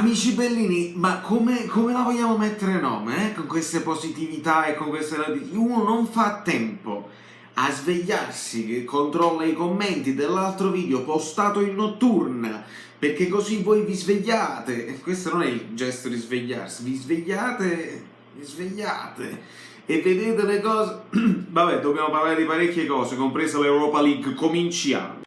Amici bellini, ma come la vogliamo mettere nome, con queste positività e con queste notizie? Uno non fa tempo a svegliarsi, che controlla i commenti dell'altro video postato in notturna, perché così voi vi svegliate. E questo non è il gesto di svegliarsi, vi svegliate e vedete le cose. Vabbè, dobbiamo parlare di parecchie cose, compresa l'Europa League. Cominciamo.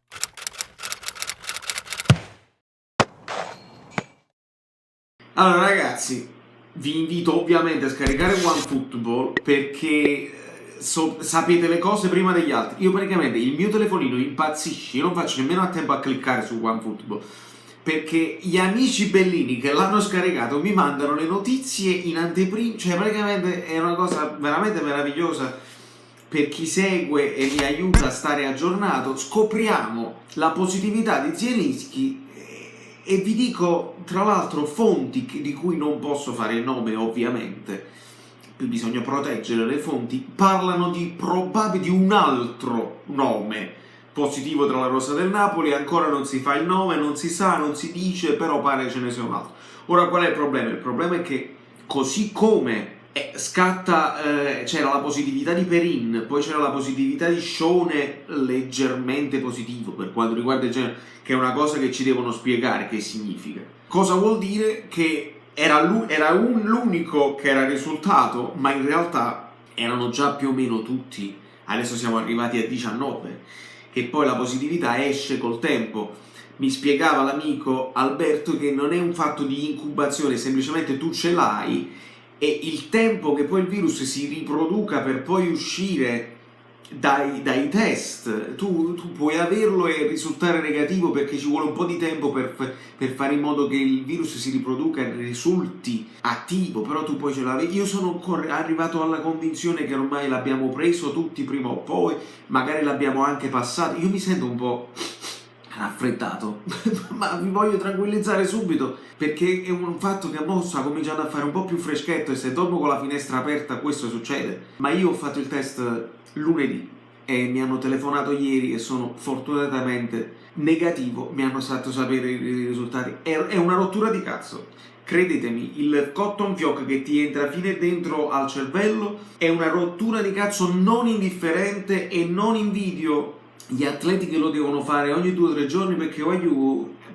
Allora ragazzi, vi invito ovviamente a scaricare OneFootball perché sapete le cose prima degli altri. Io praticamente il mio telefonino impazzisce, io non faccio nemmeno a tempo a cliccare su OneFootball perché gli amici bellini che l'hanno scaricato mi mandano le notizie in anteprima, cioè praticamente è una cosa veramente meravigliosa per chi segue e mi aiuta a stare aggiornato. Scopriamo la positività di Zielinski. E vi dico, tra l'altro, fonti di cui non posso fare il nome, ovviamente, bisogna proteggere le fonti, parlano di un altro nome positivo tra la rosa del Napoli, ancora non si fa il nome, non si sa, non si dice, però pare ce ne sia un altro. Ora qual è il problema? Il problema è che così come c'era la positività di Perin, poi c'era la positività di Shone leggermente positivo per quanto riguarda il genere, che è una cosa che ci devono spiegare che significa. Cosa vuol dire? Che era l'unico che era risultato, ma in realtà erano già più o meno tutti. Adesso siamo arrivati a 19 e poi la positività esce col tempo. Mi spiegava l'amico Alberto che non è un fatto di incubazione, semplicemente tu ce l'hai e il tempo che poi il virus si riproduca per poi uscire dai test, tu puoi averlo e risultare negativo perché ci vuole un po' di tempo per fare in modo che il virus si riproduca e risulti attivo, però tu poi ce l'avevi. Io sono arrivato alla convinzione che ormai l'abbiamo preso tutti prima o poi, magari l'abbiamo anche passato. Io mi sento un po' raffreddato, ma vi voglio tranquillizzare subito perché è un fatto che a mo' sta cominciando a fare un po' più freschetto e se dormo con la finestra aperta questo succede. Ma io ho fatto il test lunedì e mi hanno telefonato ieri e sono fortunatamente negativo, mi hanno fatto sapere i risultati. È una rottura di cazzo, credetemi, il cotton fioc che ti entra fino dentro al cervello è una rottura di cazzo non indifferente e non invidio gli atleti che lo devono fare ogni 2 o 3 giorni perché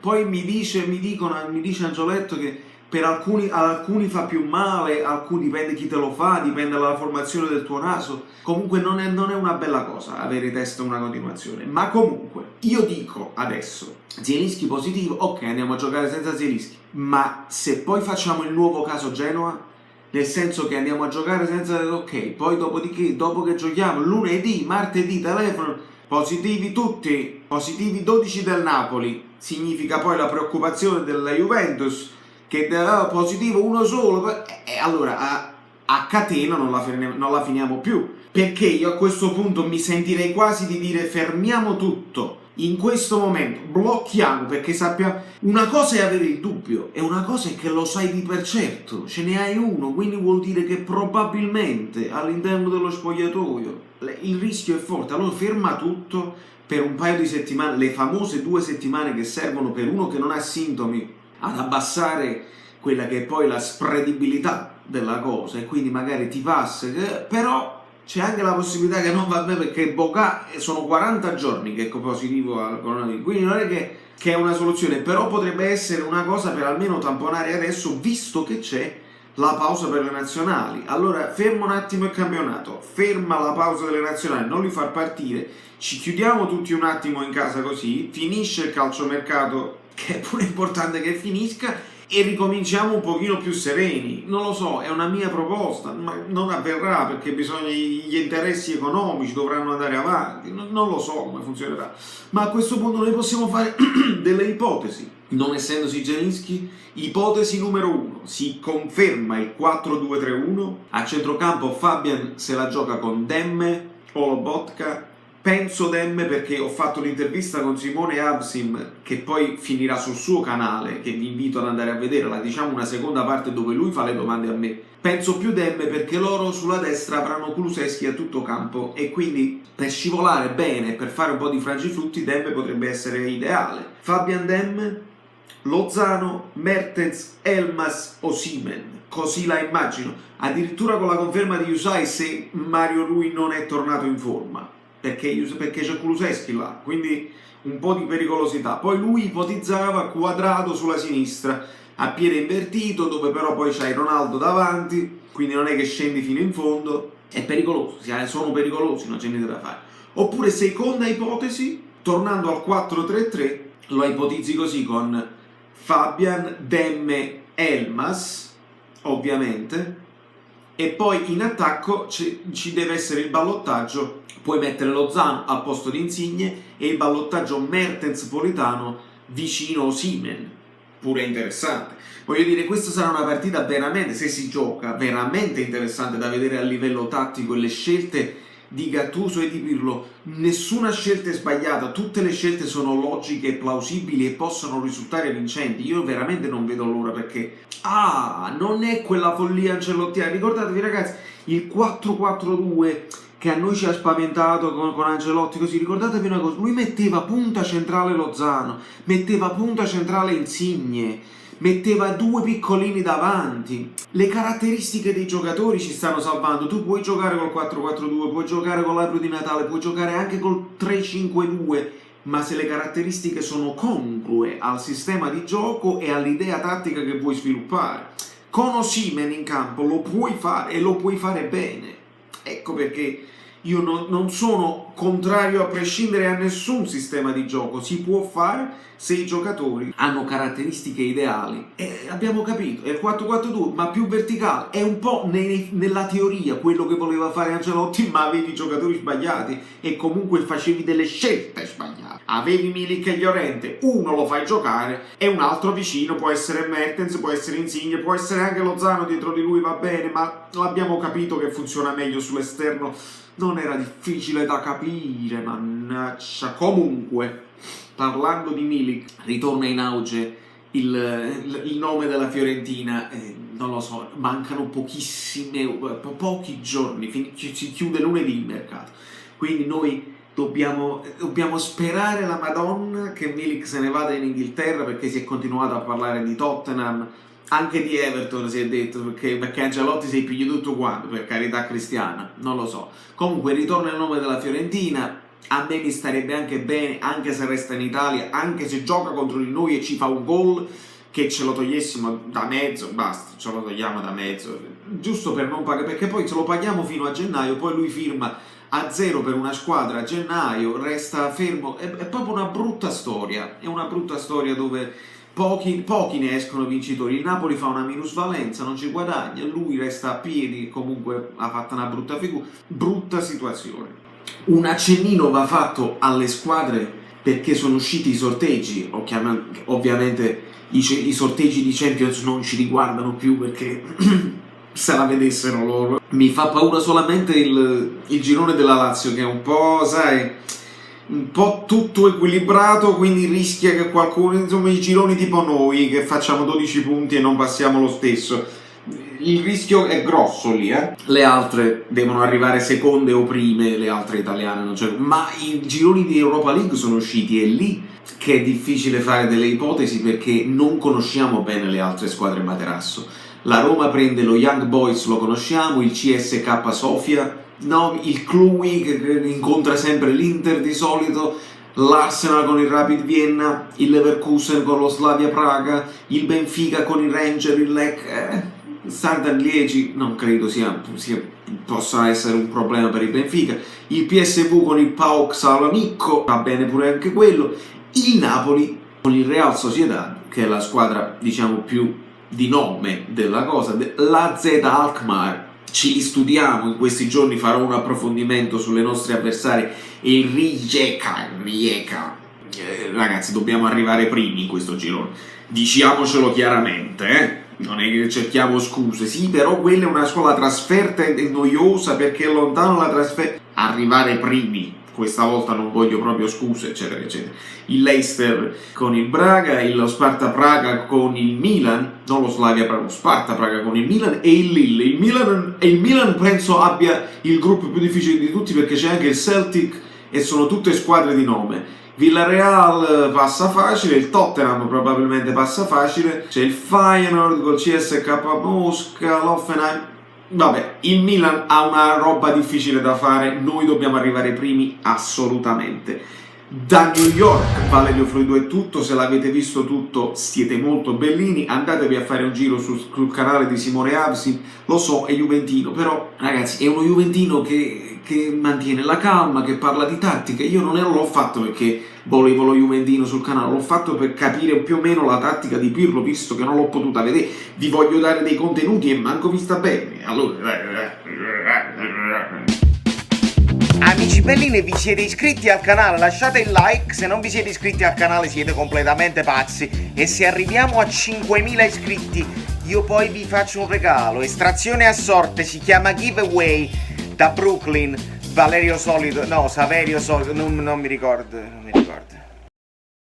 poi mi dice Angioletto che per alcuni fa più male, dipende chi te lo fa, dipende dalla formazione del tuo naso. Comunque non è una bella cosa avere i test una continuazione. Ma comunque, io dico adesso, Zielinski positivo, ok, andiamo a giocare senza Zielinski. Ma se poi facciamo il nuovo caso Genoa, nel senso che andiamo a giocare senza ok, poi dopodiché, dopo che giochiamo lunedì, martedì, telefono, positivi tutti, positivi 12 del Napoli, significa poi la preoccupazione della Juventus, che positivo uno solo, e allora a catena non la finiamo più, perché io a questo punto mi sentirei quasi di dire fermiamo tutto, in questo momento, blocchiamo, perché sappiamo, una cosa è avere il dubbio, e una cosa è che lo sai di per certo, ce ne hai uno, quindi vuol dire che probabilmente all'interno dello spogliatoio il rischio è forte, allora ferma tutto per un paio di settimane, le famose 2 settimane che servono per uno che non ha sintomi, ad abbassare quella che è poi la spreadibilità della cosa e quindi magari ti passa, però c'è anche la possibilità che non va bene perché Boca sono 40 giorni che è positivo al coronavirus, quindi non è che è una soluzione, però potrebbe essere una cosa per almeno tamponare adesso visto che c'è la pausa per le nazionali. Allora ferma un attimo il campionato, ferma la pausa delle nazionali, non li far partire, ci chiudiamo tutti un attimo in casa così, finisce il calciomercato che è pure importante che finisca e ricominciamo un pochino più sereni. Non lo so, è una mia proposta, ma non avverrà perché gli interessi economici dovranno andare avanti, non lo so come funzionerà, ma a questo punto noi possiamo fare delle ipotesi. Non essendosi Zielinski, ipotesi numero 1, si conferma il 4-2-3-1, a centrocampo Fabian se la gioca con Demme o Lobotka. Penso Demme perché ho fatto l'intervista con Simone Absim che poi finirà sul suo canale, che vi invito ad andare a vedere, diciamo una seconda parte dove lui fa le domande a me. Penso più Demme perché loro sulla destra avranno Kulusevski a tutto campo e quindi per scivolare bene, per fare un po' di frangiflutti, Demme potrebbe essere ideale. Fabian Demme Lozano, Mertens, Elmas, Osimhen, così la immagino, addirittura con la conferma di Usai se Mario Rui non è tornato in forma, perché c'è Kulusevski là, quindi un po' di pericolosità. Poi lui ipotizzava Quadrato sulla sinistra, a piede invertito, dove però poi c'hai Ronaldo davanti, quindi non è che scendi fino in fondo, è pericoloso, sono pericolosi, non c'è niente da fare. Oppure seconda ipotesi, tornando al 4-3-3, lo ipotizzi così con Fabian, Demme, Elmas, ovviamente, e poi in attacco ci deve essere il ballottaggio, puoi mettere Lozano al posto di Insigne e il ballottaggio Mertens-Politano vicino Osimhen, pure interessante. Voglio dire, questa sarà una partita veramente, se si gioca, veramente interessante da vedere a livello tattico, e le scelte di Gattuso e di Pirlo, nessuna scelta è sbagliata, tutte le scelte sono logiche e plausibili e possono risultare vincenti. Io veramente non vedo l'ora, perché non è quella follia ancelottiana. Ricordatevi ragazzi, il 4-4-2 che a noi ci ha spaventato con Ancelotti, così, ricordatevi una cosa, lui metteva punta centrale Lozano, metteva punta centrale Insigne, metteva due piccolini davanti. Le caratteristiche dei giocatori ci stanno salvando. Tu puoi giocare col 4-4-2, puoi giocare con l'albero di Natale, puoi giocare anche col 3-5-2, ma se le caratteristiche sono congrue al sistema di gioco e all'idea tattica che vuoi sviluppare, con Osimhen in campo lo puoi fare, e lo puoi fare bene. Ecco perché io non sono contrario a prescindere a nessun sistema di gioco, si può fare se i giocatori hanno caratteristiche ideali. E abbiamo capito, è il 4-4-2, ma più verticale, è un po' nella teoria quello che voleva fare Ancelotti, ma avevi i giocatori sbagliati e comunque facevi delle scelte sbagliate. Avevi Milik e Llorente, uno lo fai giocare e un altro vicino, può essere Mertens, può essere Insigne, può essere anche Lozano dietro di lui, va bene, ma l'abbiamo capito che funziona meglio sull'esterno. Non era difficile da capire, mannaggia. Comunque, parlando di Milik, ritorna in auge il nome della Fiorentina, non lo so, mancano pochi giorni, si chiude lunedì il mercato, quindi noi dobbiamo sperare la Madonna che Milik se ne vada in Inghilterra, perché si è continuato a parlare di Tottenham, anche di Everton si è detto, perché Ancelotti si è pigliato tutto quanto, per carità cristiana, non lo so. Comunque ritorna il nome della Fiorentina, a me mi starebbe anche bene, anche se resta in Italia, anche se gioca contro di noi e ci fa un gol, che ce lo togliessimo da mezzo, basta, ce lo togliamo da mezzo, giusto per non pagare, perché poi ce lo paghiamo fino a gennaio, poi lui firma a zero per una squadra a gennaio, resta fermo, è proprio una brutta storia, è una brutta storia dove pochi ne escono vincitori. Il Napoli fa una minusvalenza, non ci guadagna, lui resta a piedi, comunque ha fatto una brutta figura, brutta situazione. Un accennino va fatto alle squadre perché sono usciti i sorteggi, ovviamente i sorteggi di Champions non ci riguardano più perché se la vedessero loro. Mi fa paura solamente il girone della Lazio, che è un po', sai, un po' tutto equilibrato, quindi rischia che qualcuno, insomma i gironi tipo noi che facciamo 12 punti e non passiamo lo stesso, il rischio è grosso lì, Le altre devono arrivare seconde o prime, le altre italiane non c'è, ma i gironi di Europa League sono usciti, è lì che è difficile fare delle ipotesi perché non conosciamo bene le altre squadre materasso. La Roma prende lo Young Boys, lo conosciamo, il CSK Sofia, no, il Cluj che incontra sempre l'Inter di solito, l'Arsenal con il Rapid Vienna, il Leverkusen con lo Slavia Praga, il Benfica con il Ranger, il Lech, Standard Liegi non credo possa essere un problema per il Benfica, il PSV con il PAOK Salonico, va bene pure anche quello, il Napoli con il Real Sociedad, che è la squadra diciamo più di nome della cosa, l'AZ Alkmaar. Ci li studiamo, in questi giorni farò un approfondimento sulle nostre avversarie, e il Rijeka. Ragazzi, dobbiamo arrivare primi in questo girone, diciamocelo chiaramente, non è che cerchiamo scuse, sì, però quella è una scuola trasferta e noiosa perché è lontano la trasferta, arrivare primi, questa volta non voglio proprio scuse, eccetera eccetera. Il Leicester con il Braga, lo Sparta Praga con il Milan, non lo Slavia Praga, lo Sparta Praga con il Milan e il Lille. Il Milan penso abbia il gruppo più difficile di tutti perché c'è anche il Celtic e sono tutte squadre di nome. Villarreal passa facile, il Tottenham probabilmente passa facile, c'è il Feyenoord col CSK Mosca, l'Hoffenheim. Vabbè, il Milan ha una roba difficile da fare, noi dobbiamo arrivare primi assolutamente. Da New York, Valerio Fluido è tutto, se l'avete visto tutto siete molto bellini, andatevi a fare un giro sul canale di Simone Avsi, lo so è juventino, però ragazzi è uno juventino che mantiene la calma, che parla di tattica. Io non l'ho fatto perché volevo lo juventino sul canale, l'ho fatto per capire più o meno la tattica di Pirlo, visto che non l'ho potuta vedere, vi voglio dare dei contenuti e manco vi sta bene, allora... Amici bellini, vi siete iscritti al canale? Lasciate il like, se non vi siete iscritti al canale siete completamente pazzi. E se arriviamo a 5.000 iscritti io poi vi faccio un regalo, estrazione a sorte, si chiama giveaway, da Brooklyn, Saverio Solito, non mi ricordo.